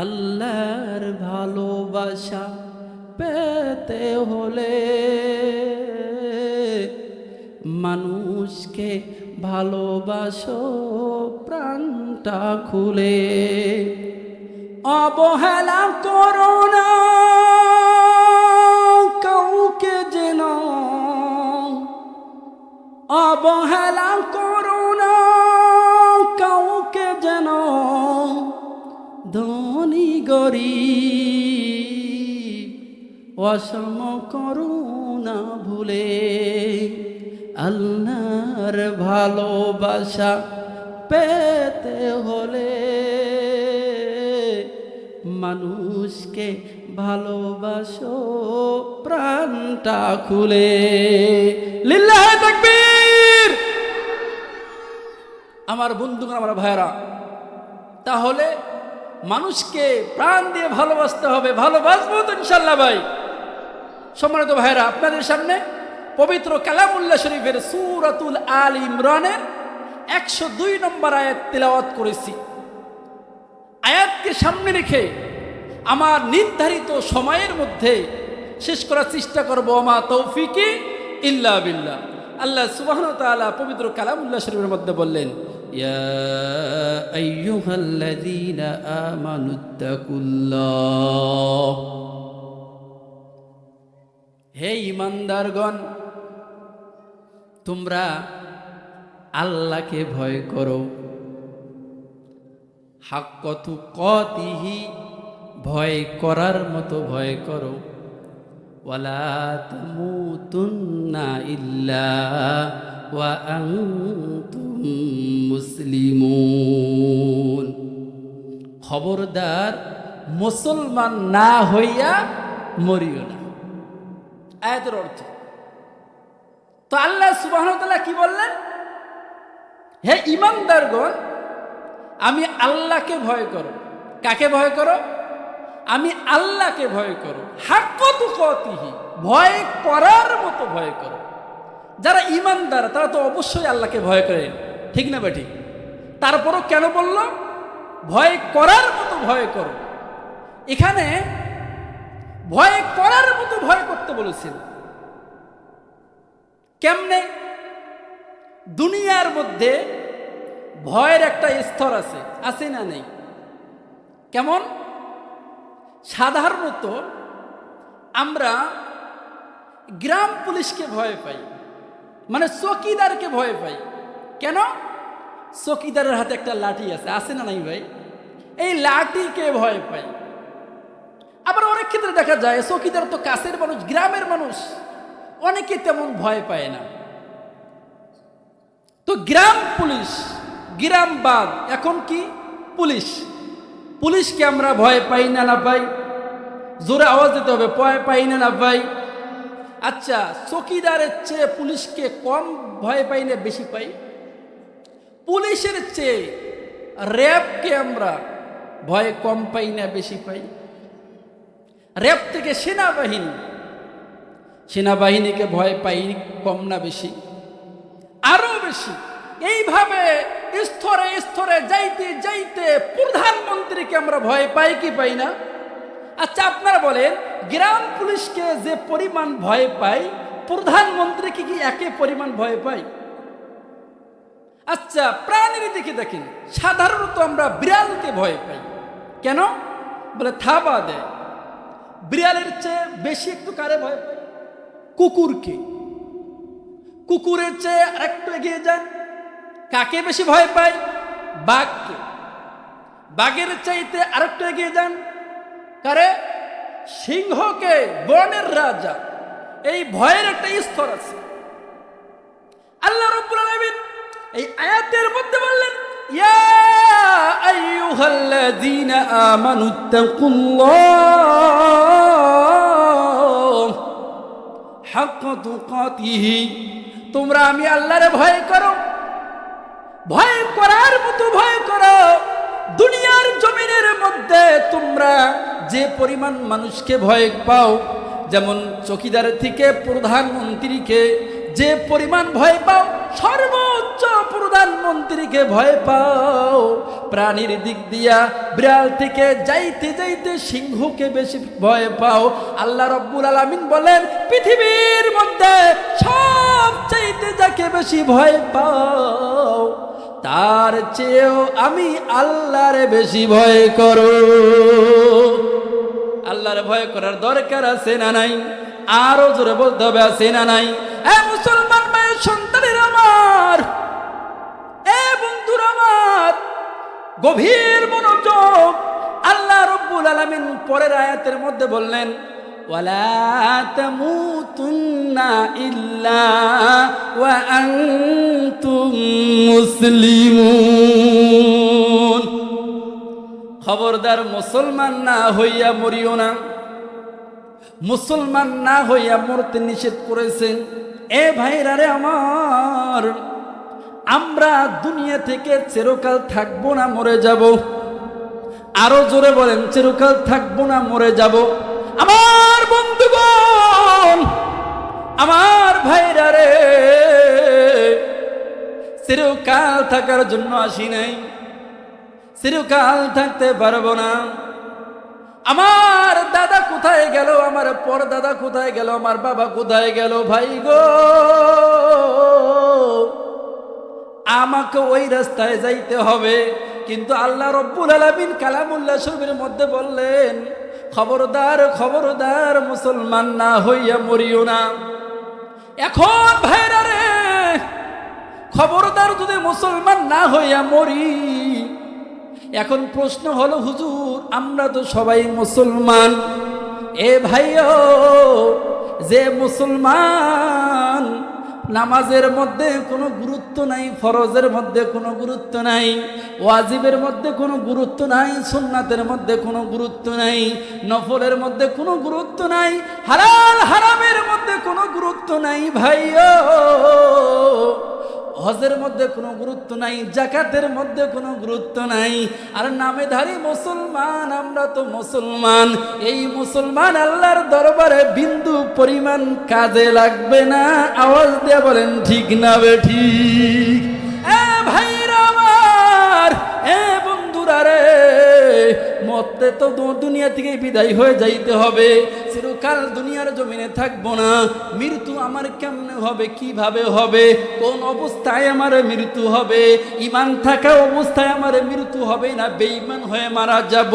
আল্লাহর ভালোবাসা পেতে হলে মানুষকে ভালোবাসো প্রাণটা খুলে। অবহেলা করো না কাউকে যেন, অবহেলা করো না কাউকে যেন, ধনী গরিব অসম করো না ভুলে। আল্লাহর ভালোবাসা পেতে হলে মানুষকে ভালোবাসো প্রাণটা খুলে। লিল্লাহে তাকবীর। আমার বন্ধুগণ, আমার ভাইরা, তাহলে মানুষকে প্রাণ দিয়ে ভালোবাসতে হবে। ভালোবাসবো তো ইনশাল্লাহ ভাই। সম্মানিত ভাইরা, আপনাদের সামনে পবিত্র কালামুল্লাহ শরীফের সূরাতুল আল ইমরানের 102 নম্বর আয়াত তিলাওয়াত করেছি। আয়াতকে সামনে রেখে আমার নির্ধারিত সময়ের মধ্যে শেষ করার চেষ্টা করব। আমা তৌফিকি ইল্লা বিল্লাহ। আল্লাহ সুবহানাহু ওয়া তাআলা পবিত্র কালামুল্লাহ শরীফের মধ্যে বললেন, ইয়া আইয়ুহাল্লাযীনা আমানুত্তাকুল্লাহ, হে ঈমানদারগণ, তোমরা আল্লাহকে ভয় করো। হাক্ক তুকাতিহি, ভয় করার মতো ভয় করো। ওয়ালা তামুতুন্না ইল্লা ওয়া আনতুম মুসলিমুন, খবরদার মুসলমান না হইয়া মরিও না। আয়াতের অর্থ তো আল্লাহ সুবহানাহু ওয়া তাআলা কি বললেন? হে ঈমানদারগণ, আমি আল্লাহকে ভয় করো। কাকে ভয় করো? আমি আল্লাহকে ভয় করো। হাক্ক তুকাতিহি, ভয় করার মতো ভয় করো। যারা ঈমানদার তারা তো অবশ্যই আল্লাহকে ভয় করে, ঠিক না বেঠিক? তারপরও কেন বলল ভয় করার মতো ভয় করো? এখানে ভয় করার মতো ভয় করতে বলেছিল। কেমনে? দুনিয়ার মধ্যে ভয়ের একটা স্তর আছে, আছে না নেই? কেমন? সাধারণত আমরা গ্রাম পুলিশকে ভয় পাই, মানে চকিদারকে ভয় পাই। কেন? চকিদারের হাতে একটা লাঠি আছে, আছে না নাই ভাই? এই লাঠিকে ভয় পাই। আবার অনেক ক্ষেত্রে দেখা যায় চকিদার তো কাছের মানুষ, গ্রামের মানুষ, অনেকে তেমন ভয় পায় না। তো গ্রাম পুলিশ, গ্রামবাদ, এখন কি পুলিশ, পুলিশকে আমরা ভয় পাই না না পাই? জোরে আওয়াজ দিতে হবে, ভয় পাই না না পাই? আচ্ছা, চকিদারের চেয়ে পুলিশকে কম ভয় পাই না বেশি পাই? পুলিশের চেয়ে র্যাবকে আমরা ভয় কম পাই না বেশি পাই? র্যাব থেকে সেনাবাহিনী, সেনাবাহিনীকে ভয় পাই কম না বেশি? আরো বেশি। এইভাবে স্তরে স্তরে যাইতে যাইতে প্রধানমন্ত্রীকে আমরা ভয় পাই কি পাই না? আচ্ছা, আপনারা বলেন, গ্রাম পুলিশকে যে পরিমাণ ভয় পাই, প্রধানমন্ত্রীকে কি একই পরিমাণ ভয় পাই? আচ্ছা, প্রাণীর দিকে দেখেন, সাধারণত আমরা বিড়ালকে ভয় পাই। কেন? বলে থাবা দেয়। বিড়ালের চেয়ে বেশি একটু কারে ভয় পাই? কুকুরকে। কুকুরের চেয়ে আরেকটু এগিয়ে যান, কাকে বেশি ভয় পাই? বাঘকে। বাঘের চাইতে আরেকটু এগিয়ে যান, কারে? সিংহকে, বনের রাজা। এই ভয়ের একটা স্তর আছে। আল্লাহ রাব্বুল আলামিন এই আয়াতের মধ্যে বললেন, ইয়া আইয়ুহাল্লাযীনা আমানুত্তাকুল্লাহ হাক্কা তুকাতিহি, তোমরা আমি আল্লাহরে ভয় করো। ভয় করার মতো ভয় করো। দুনিয়ার জমিনের মধ্যে তোমরা যে পরিমাণ মানুষকে ভয় পাও, যেমন চকিদার থেকে প্রধানমন্ত্রীকে যে পরিমাণ ভয় পাও, সর্বোচ্চ প্রধান প্রধানমন্ত্রীকে ভয় পাও, প্রাণীর দিক দিয়া বিড়াল থেকে যাইতে যাইতে সিংহকে বেশি ভয় পাও। আল্লাহ রাব্বুল আলামিন বলেন পৃথিবীর মধ্যে সবচাইতে যাকে বেশি ভয় পাও তার চেয়েও আমি আল্লাহরে বেশি ভয় করো। আল্লাহর ভয় করার দরকার আছে না নাই? আরো জোরে বলতে হবে, আছে না নাই? মুসলমান ভাইয়ের সন্তানের আমার, বন্ধুরা আমার, গভীর মনোযোগ। আল্লাহ রাব্বুল আলামিন পরের আয়াতের মধ্যে বললেন ওয়ালা তামুতুন্না ইল্লা ওয়া আনতুম মুসলিমুন। খবরদার মুসলমান না হইয়া মরিও না। মুসলমান না হইয়া মরতে নিষেধ করেছেন। ভাইরা রে আমার, আমরা দুনিয়া থেকে চিরকাল থাকবো না, মরে যাব। আরো জোরে বলেন, চিরকাল থাকবো না, মরে যাব। আমার বন্ধুগণ, আমার ভাইরা রে, চিরকাল থাকার জন্য আসি নাই, চিরকাল থাকতে পারবো না। আমার দাদা কোথায় গেল, আমার পরদাদা কোথায় গেল, আমার বাবা কোথায় গেল? ভাই গো, আমাকে ওই রাস্তায় যাইতে হবে। কিন্তু আল্লাহ রাব্বুল আলামিন কালামুল্লাহ শরীফের মধ্যে বললেন খবরদার, খবরদার মুসলমান না হইয়া মরিও না। এখন ভাইরা রে, খবরদার যদি মুসলমান না হইয়া মরি, এখন প্রশ্ন হলো হুজুর আমরা তো সবাই মুসলমান। ভাইও, যে মুসলমান নামাজের মধ্যে কোনো গুরুত্ব নাই, ফরজের মধ্যে কোনো গুরুত্ব নাই, ওয়াজিবের মধ্যে কোনো গুরুত্ব নাই, সুন্নাতের মধ্যে কোনো গুরুত্ব নাই, নফলের মধ্যে কোনো গুরুত্ব নাই, হালাল হারামের মধ্যে কোনো গুরুত্ব নাই ভাইও, হজের মধ্যে কোনো গুরুত্ব নাই, জাকাতের মধ্যে কোনো গুরুত্ব নাই, আর নামেধারী মুসলমান। আমরা তো মুসলমান। এই মুসলমান আল্লাহর দরবারে বিন্দু পরিমাণ কাজে লাগবে না। আওয়াজ দিয়ে বলেন ঠিক না বেঠিক? ভাইরা আমার, বন্ধুরা রে, মরতে তো দুনিয়া থেকে বিদায় হয়ে যাইতে হবে। চিরকাল দুনিয়ার জমিনে থাকবো না। মৃত্যু আমার কেমনে হবে, কিভাবে হবে, কোন অবস্থায় আমার মৃত্যু হবে? ঈমান থাকা অবস্থায় আমার মৃত্যু হবে না বেঈমান হয়ে মারা যাব?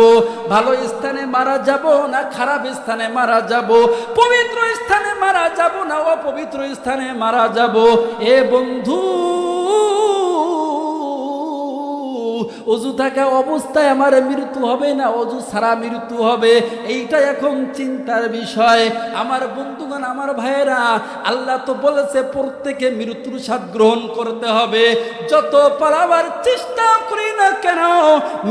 ভালো স্থানে মারা যাব না খারাপ স্থানে মারা যাব? পবিত্র স্থানে মারা যাব না অপবিত্র স্থানে মারা যাব? বন্ধু, অজু থাকা অবস্থায় আমার মৃত্যু হবে না অজু ছাড়া মৃত্যু হবে? এইটা এখন চিন্তার বিষয়। আমার বন্ধুগণ, আমার ভাইয়েরা, আল্লাহ তো বলেছে প্রত্যেকে মৃত্যুর স্বাদ গ্রহণ করতে হবে। যত পালাবার চেষ্টা করি না কেন,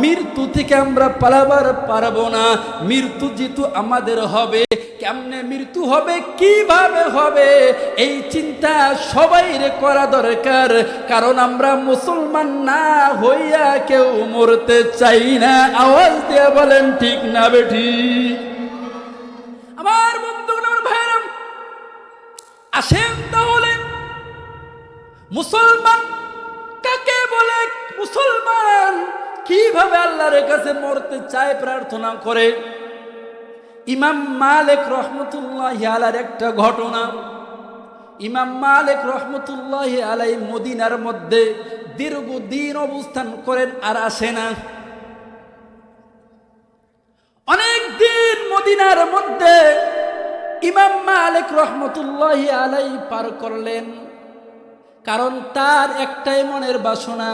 মৃত্যু থেকে আমরা পালাবার পারবো না। মৃত্যু যেহেতু আমাদের হবে, কেমনে মৃত্যু হবে, কিভাবে হবে, এই চিন্তা সবাইর করা দরকার। কারণ আমরা মুসলমান না হইয়া কেউ মরতে চাই না। আওয়াজ দিয়ে বলেন ঠিক না বেঠিক? আমার বন্ধুগণ, আমার ভাইরা, আসেন তাহলে মুসলমান কাকে বলে, মুসলমান কিভাবে আল্লাহর কাছে মরতে চায়, প্রার্থনা করে। ইমাম মালিক রহমতুল্লাহি আলাইহির একটা ঘটনা। ইমাম মালিক রহমতুল্লাহি আলাইহি মদিনার মধ্যে দীর্ঘদিন অবস্থান করেন, আর আসে না। অনেক দিন মদিনার মধ্যে ইমাম মালিক রহমতুল্লাহি আলাইহি পার করলেন। কারণ তার একটাই মনের বাসনা,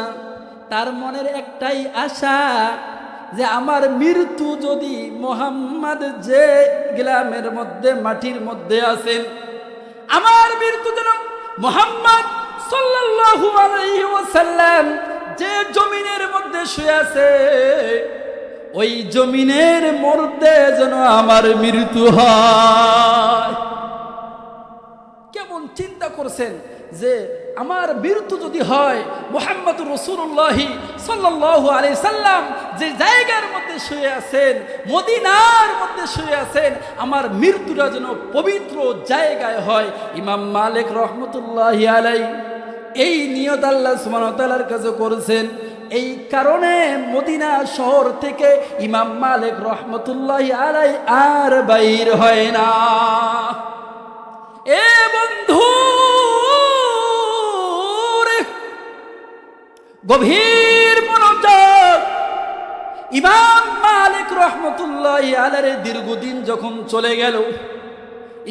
তার মনের একটাই আশা যে আমার মৃত্যু যদি মুহাম্মদ যে গ্রামের মধ্যে মাটির মধ্যে আছেন, আমার মৃত্যু যেন মুহাম্মদ সাল্লাল্লাহু আলাইহি ওয়াসাল্লাম যে জমিনের মধ্যে শুয়ে আছে, ওই জমিনের মধ্যে যেন আমার মৃত্যু হয়। কেমন চিন্তা করছেন যে আমার মৃত্যু যদি হয়, মুহাম্মদুর রাসূলুল্লাহ সাল্লাল্লাহু আলাইহি সাল্লাম যে জায়গার মধ্যে শুয়ে আছেন, মদিনার মধ্যে শুয়ে আছেন, আমার মৃত্যুটা যেন পবিত্র জায়গায় হয়। ইমাম মালিক রহমতুল্লাহি আলাইহি এই নিয়ত আল্লাহ সুবহানাহু ওয়া তাআলার কাছে করেছেন। এই কারণে মদিনা শহর থেকে ইমাম মালিক রহমতুল্লাহি আলাইহি আর বাইর হয় না। এ বন্ধু রে, গভীর মনোযোগ। ইমাম মালিক রহমতুল্লাহি আলাইহি দীর্ঘদিন যখন চলে গেল,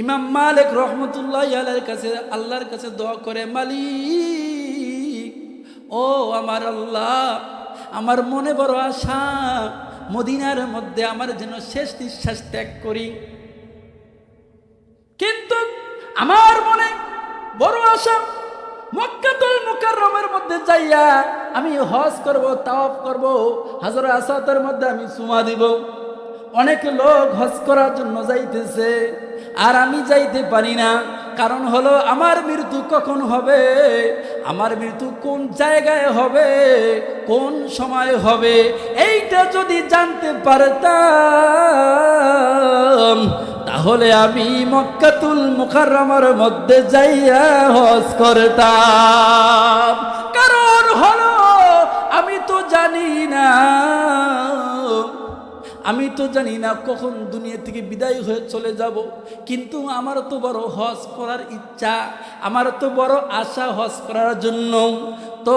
ইমাম মালিক রহমতুল্লাহি আলাইহির কাছে আল্লাহর কাছে দোয়া করে, মালিক ও আমার আল্লাহ, আমার মনে বড় আশা মদিনার মধ্যে আমার যেন শেষ নিঃশ্বাস ত্যাগ করি, কিন্তু আমার মনে বড় আশা মক্কাতুল মুকাররমের মধ্যে যাইয়া আমি হজ করব, তাওয়াফ করব, হাজরে আসওয়াদের মধ্যে আমি চুমা দিব। অনেক লোক হজ করার জন্য যাইতেছে, আর আমি যাইতে পারি না। কারণ হলো আমার মৃত্যু কখন হবে, আমার মৃত্যু কোন জায়গায় হবে, কোন সময় হবে, এইটা যদি জানতে পারতাম তাহলে আমি মক্কাতুল মুকাররমের মধ্যে যাইয়া হজ করতাম। কারণ হলো আমি তো জানি না কখন দুনিয়া থেকে বিদায় হয়ে চলে যাব, কিন্তু আমার তো বড় হজ করার ইচ্ছা, আমার তো বড় আশা হজ করার জন্য। তো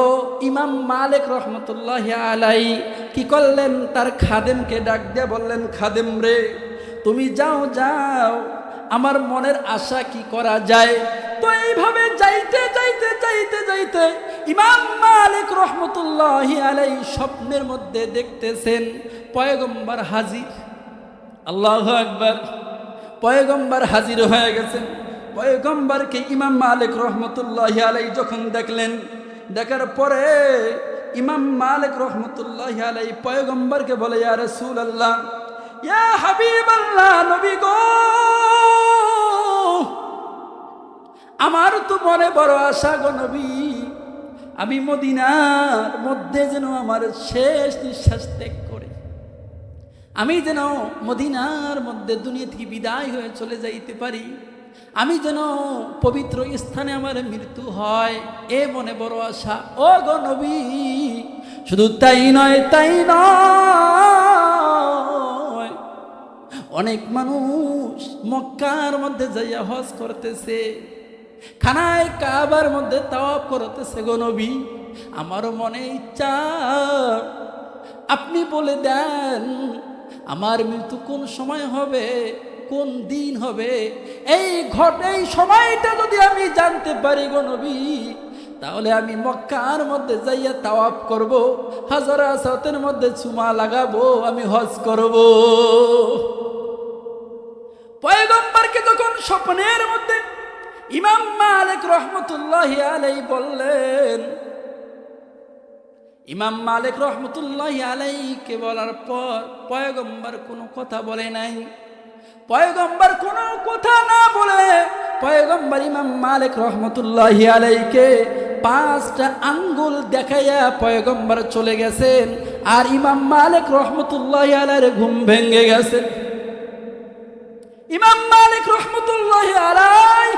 ইমাম মালিক রহমতুল্লাহি আলাইহি কি করলেন, তার খাদেমকে ডাক দিয়ে বললেন, খাদেম রে, তুমি যাও যাও, আমার মনের আশা কি করা যায়। তো এইভাবে যাইতে যাইতে যাইতে যাইতে ইমাম মালিক রহমতুল্লাহি আলাইহি স্বপ্নের মধ্যে দেখতেছেন পয়গম্বর হাজির। আল্লাহু আকবার, পয়গম্বর হাজির হয়ে গেছেন। পয়গম্বরকে ইমাম মালিক রহমতুল্লাহি আলাইহি যখন দেখলেন, দেখার পরে ইমাম মালিক রহমতুল্লাহি আলাইহি পয়গম্বরকে বলে, ইয়া রাসূলুল্লাহ, ইয়া হাবিবাল্লাহ, নবী গো, আমার তো মনে বড় আশা গো নবী, আমি মদিনার মধ্যে যেন আমার শেষ নিঃশ্বাস ত্যাগ করে আমি যেন মদিনার মধ্যে দুনিয়া থেকে বিদায় হয়ে চলে যাইতে পারি, আমি যেন পবিত্র স্থানে আমার মৃত্যু হয়, এ মনে বড় আশা। ও গো নবী, শুধু তাই নয়, অনেক মানুষ মক্কার মধ্যে যাইয়া হজ করতেছে, খানায় কাবার মধ্যে তাওয়াফ করতেছে গো নবী। আমারও মনে ইচ্ছা আপনি বলে দেন আমার মৃত্যু কোন সময় হবে, কোন দিন হবে। এই সময়টা যদি আমি জানতে পারি গো নবী, তাহলে আমি মক্কার মধ্যে যাইয়া তাওয়াফ করব, হাজরে আসওয়াদের মধ্যে চুমা লাগাবো, আমি হজ করব। পয়গম্বরকে যখন স্বপ্নের মধ্যে ইমাম মালিক রহমতুল্লাহি আলাইহি বললেন, ইমাম মালিক রহমতুল্লাহি আলাইহিকে বলার পর পয়গম্বর কোনো কথা বলে নাই। পয়গম্বর কোনো কথা না বলে পয়গম্বর ইমাম মালিক রহমতুল্লাহি আলাইহিকে 5টা আঙ্গুল দেখাইয়া পয়গম্বর চলে গেছেন, আর ইমাম মালিক রহমতুল্লাহি আলাইহির ঘুম ভেঙে গেছে। ইমাম মালিক রহমতুল্লাহি আলাইহি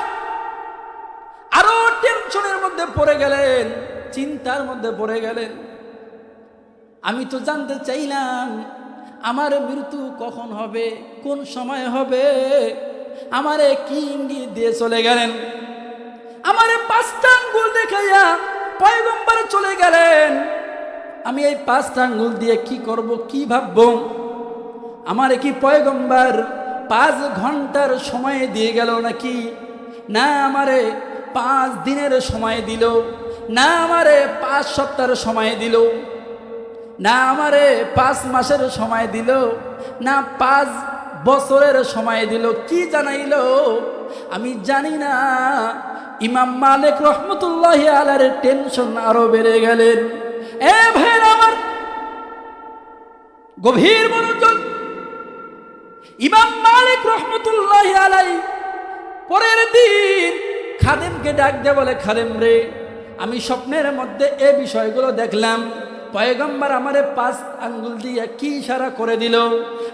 আরো টেনশনের মধ্যে পড়ে গেলেন, চিন্তার মধ্যে পড়ে গেলেন। আমি তো জানতে চাইলাম আমার মৃত্যু কখন হবে, কোন সময় হবে, আমারে কি ইঙ্গিত দিয়ে চলে গেলেন। আমারে 5টা আঙ্গুল দেখাইয়া পয়গম্বর চলে গেলেন। আমি এই 5টা আঙ্গুল দিয়ে কি করব, কি ভাববো? আমারে কি পয়গম্বর 5 ঘন্টার সময় দিয়ে গেল নাকি? না আমারে 5 দিনের সময় দিল, না আমারে 5 সপ্তাহের সময় দিল, না আমারে 5 মাসের সময় দিল, না 5 বছরের সময় দিল, কি জানাইলো আমি জানি না। ইমাম মালিক রহমতুল্লাহি আলাইহির টেনশন আরো বেড়ে গেলেন। এ ভাইরা আমার, গভীর মনোযোগ। ইমাম মালিক রহমতুল্লাহি আলাইহি পরের দিন খাদেমকে ডাক দিয়ে বলে, খাদেম রে, আমি স্বপ্নের মধ্যে এই বিষয়গুলো দেখলাম। পয়গম্বর আমারে 5 আঙ্গুল দিয়ে কি ইশারা করে দিল,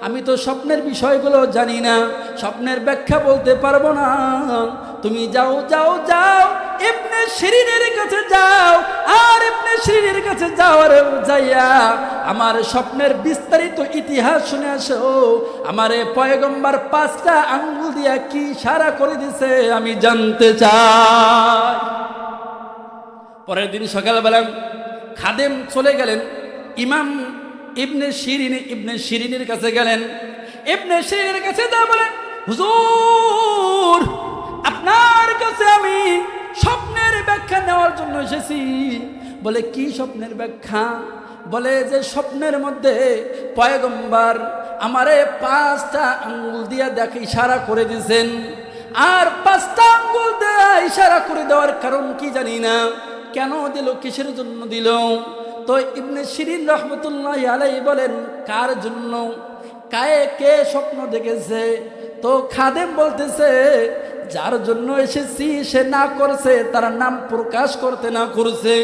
আমি তো স্বপ্নের বিষয়গুলো জানি না, স্বপ্নের ব্যাখ্যা বলতে পারবো না। তুমি যাও যাও যাও, ইবনে শিরিনের কাছে যাও, আর ইবনে শিরিনের কাছে যাওয়ার যাইয়া আমার স্বপ্নের বিস্তারিত ইতিহাস শুনে আসো। আমারে পয়গম্বর 5টা আঙ্গুল দিয়া কি ইশারা করে দিছে আমি জানতে চাই। পরের দিন সকালবেলা খাদেম চলে গেলেন, ইমাম ইবনে শিরিনের কাছে গেলেন। ইবনে শিরিনের কাছে যা বলেন, হুজুর আপনার কাছে আমি স্বপ্নের ব্যাখ্যা নেওয়ার জন্য এসেছি। বলে কি স্বপ্নের ব্যাখ্যা? বলে যে স্বপ্নের মধ্যে পয়গম্বর আমারে 5টা আঙ্গুল দিয়া দেখে ইশারা করে দিয়েছেন, আর 5টা আঙ্গুল দেয়া ইশারা করে দেওয়ার কারণ কি জানি না, কেন দিল, কিসের জন্য দিল? তো ইবনে শিরিন রহমতুল্লাহি আলাইহি বলেন কার জন্য, কে স্বপ্ন দেখেছে? তো খাদেম বলতেছে যার জন্য এসেছি সে না করছে, তার নাম প্রকাশ করতে না করছে।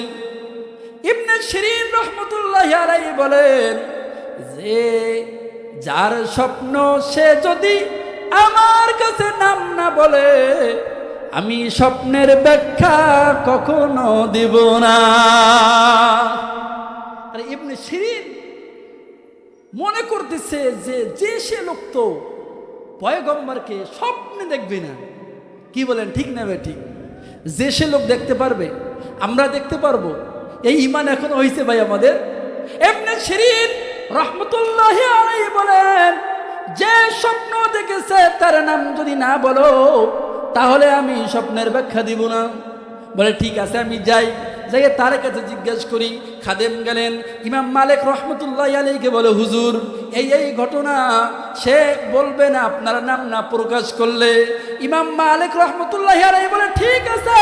ইবনে শিরিন রহমতুল্লাহি আলাইহি বলেন যে যার স্বপ্ন সে যদি আমার কাছে নাম না বলে আমি স্বপ্নের ব্যাখ্যা কখনো দিব না। আর ইবনে শিরিন মনে করতেছে যে সে লোক তো পয়গম্বরকে স্বপ্নে দেখবে না। কি বলেন, ঠিক না ভাই? ঠিক। যে সে লোক দেখতে পারবে, আমরা দেখতে পারবো, এই ঈমান এখন হইছে ভাই আমাদের। ইবনে শিরিন রাহমাতুল্লাহি আলাইহি বলেন যে স্বপ্ন দেখেছে তার নাম যদি না বলো তাহলে আমি স্বপ্নের ব্যাখ্যা দিব না। বলে ঠিক আছে, আমি যাই, তার কাছে জিজ্ঞেস করি। খাদেম গেলেন, ইমাম মালিক রহমতুল্লাহি আলাইহিকে বলে হুজুর এই ঘটনা সে বলবে না আপনার নাম না প্রকাশ করলে। ইমাম মালিক রহমতুল্লাহি আলাইহি বলে ঠিক আছে,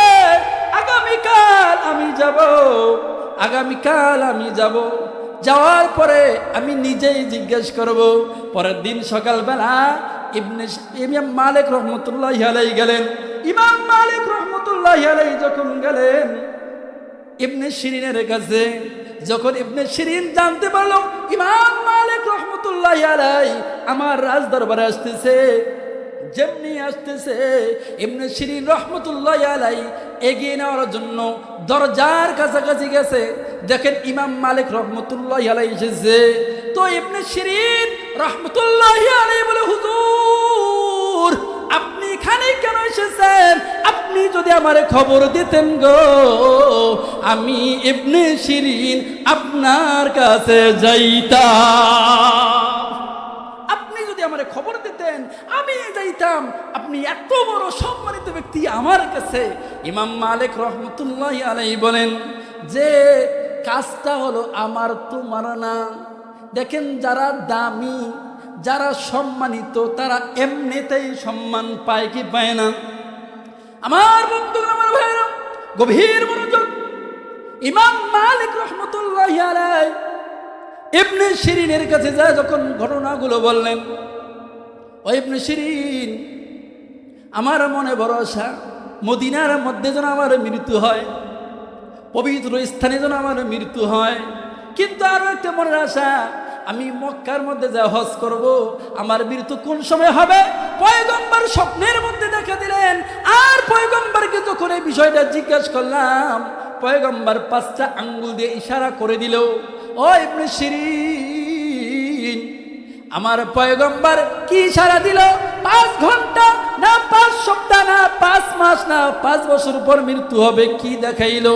আগামীকাল আমি যাব, যাওয়ার পরে আমি নিজেই জিজ্ঞেস করব। পরের দিন সকালবেলা ইমাম মালিক রহমতুল্লাহি আলাইহি গেলেন। ইমাম মালিক রহমতুল্লাহি আলাইহি যখন গেলেন ইবনে শিরিনের কাছে, যখন ইবনে শিরিন জানতে পারলো ইমাম মালিক রহমতুল্লাহি আলাইহি আমার রাজ দরবারে আসতেছে, যেমনি আসতেছে ইবনে শিরিন রহমতুল্লাহি আলাইহি এগিয়ে নেওয়ার জন্য দরজার কাছাকাছি গেছে, দেখেন ইমাম মালিক রহমতুল্লাহি আলাইহি এসেছে। তো ইবনে শিরিন রহমতুল্লাহি আলাইহি বলে হুজুর আপনি এখানে কেন এসেছেন? আপনি যদি আমারে খবর দিতেন গো, আমি ইবনে শিরিন আপনার কাছে যাইতাম। আপনি যদি আমারে খবর দিতেন আমি যাইতাম। আপনি এত বড় সম্মানিত ব্যক্তি আমার কাছে। ইমাম মালিক রহমতুল্লাহি আলাইহি বলেন যে কাজটা হলো আমার, তোমার না। দেখেন যারা দামি, যারা সম্মানিত তারা এমনিতেই সম্মান পায় কি পায় না? আমার বন্ধু, আমার ভাইরা, গভীর মনোযোগ। ইমাম মালিক রহমতুল্লাহি আলাইহি ইবনে শিরিনের কাছে যায় যখন ঘটনাগুলো বললেন, ও ইবনে শিরিন আমার মনে বড় আশা, মদিনার মধ্যে যেন আমার মৃত্যু হয়, পবিত্র স্থানে যেন আমার মৃত্যু হয়। কিন্তু আরো একটা মনের আশা, আমি মক্কার মধ্যে যা হজ করব, আমার মৃত্যু কোন সময় হবে? পয়গম্বর স্বপ্নের মধ্যে দেখা দিলেন। আর পয়গম্বরকে যখন এই বিষয়টা জিজ্ঞাসা করলাম, পয়গম্বর 5টা আঙ্গুল দিয়ে ইশারা করে দিল। ও ইবনে শিরিন, আমার পয়গম্বর কি ইশারা দিল? 5 ঘন্টা না 5 সপ্তাহ না 5 মাস না 5 বছর পর মৃত্যু হবে, কি দেখাইলো?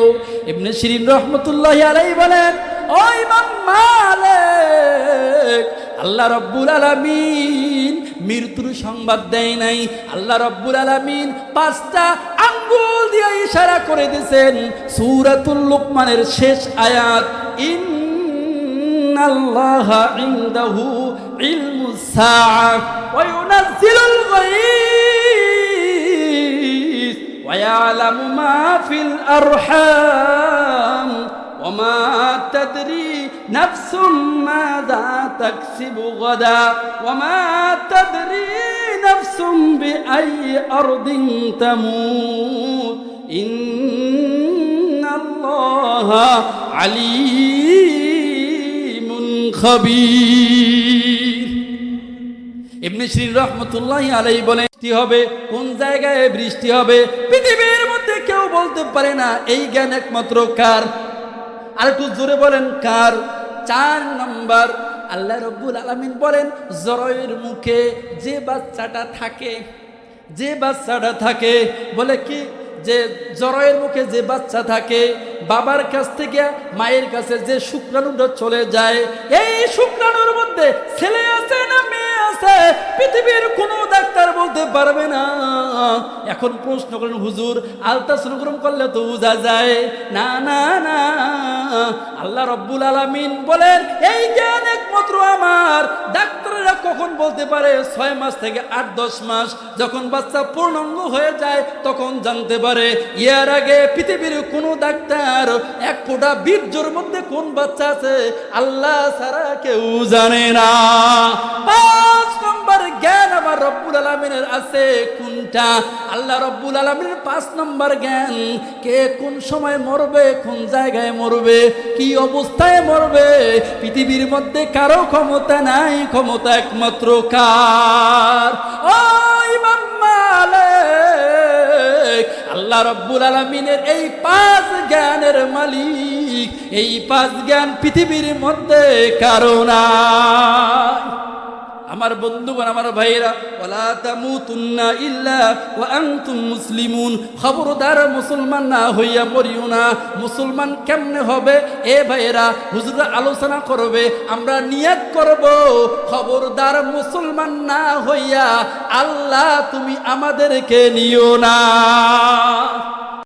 ইবনে শিরিন রহমতুল্লাহি আলাইহি বলেন, ও ইমাম মালিক, আল্লাহ রাব্বুল আলামিন মৃত্যুর সংবাদ দেয় নাই। আল্লাহ রাব্বুল আলামিন 5টা আঙ্গুল দিয়ে ইশারা করে দিয়েছেন। সূরাতুল লুকমানের শেষ আয়াত, ইন্নাল্লাহা ইনদাহু ইলমুস সাআহ ওয়া ইউনাজ্জিলুল গায়স ওয়া ইয়ালামু মা ফিল আরহাম ওয়া মা তাদরি নাফসুম মাযা তাকসিবু গাদা ওয়া মা তাদরি নাফসুম বিআইয়ি আরদিন তামুত ইন্নাল্লাহা আলীমুন খাবীর। ইবনে শিরিন রাহমাতুল্লাহি আলাইহি বলেন বৃষ্টি হবে, কোন জায়গায় বৃষ্টি হবে পৃথিবীর মধ্যে কেউ বলতে পারে না এই জ্ঞান একমাত্র কার? আর একটু জোরে বলেন কার? 4 নম্বর, আল্লাহ রাব্বুল আলামিন বলেন জরায়ুর মুখে যে বাচ্চাটা থাকে, বলে কি যে জরায়ুর মুখে যে বাচ্চা থাকে, বাবার কাছ থেকে মায়ের কাছে যে শুক্রাণুটা চলে যায়, এই শুক্রাণুর মধ্যে ছেলে আছে না মেয়ে আছে পৃথিবীর কোনো ডাক্তার বলতে পারবে না। এখন প্রশ্ন করেন হুজুর আলট্রাসোনোগ্রাম করলে তো বোঝা যায়। না না না, আল্লাহ রাব্বুল আলামিন বলেন এই জ্ঞান একমাত্র আমার। ডাক্তাররা কখন বলতে পারে? 6 মাস থেকে 8-10 মাস, যখন বাচ্চা পূর্ণাঙ্গ হয়ে যায় তখন জানতে পারে। এর আগে পৃথিবীর কোনো ডাক্তার এক ফোঁটা বীর্যের মধ্যে কোন বাচ্চা আছে আল্লাহ ছাড়া কেউ জানে না। 5 নম্বর জ্ঞান আমার রব্বুল আলামিনের আছে কোনটা? আল্লাহ রব্বুল আলামিনের 5 নম্বর জ্ঞান, কে কোন সময় মরবে, কোন জায়গায় মরবে, কি অবস্থায় মরবে, পৃথিবীর মধ্যে কারো ক্ষমতা নাই, ক্ষমতা একমাত্র কার? ও ইমাম মালিক, আল্লাহ রাব্বুল আলামিনের এই 5 জ্ঞানের মালিক, এই 5 জ্ঞান পৃথিবীর মধ্যে কারো নাই। আমার বন্ধুগণ, আমার ভাইরা, ওয়ালা তামুতুন্না ইল্লা ওয়া আনতুম মুসলিমুন, খবরদার মুসলমান না হইয়া মরিও না। মুসলমান কেমনে হবে? এ ভাইরা, হুজুররা আলোচনা করবে, আমরা নিয়ত করব, খবরদার মুসলমান না হইয়া আল্লাহ তুমি আমাদেরকে নিও না।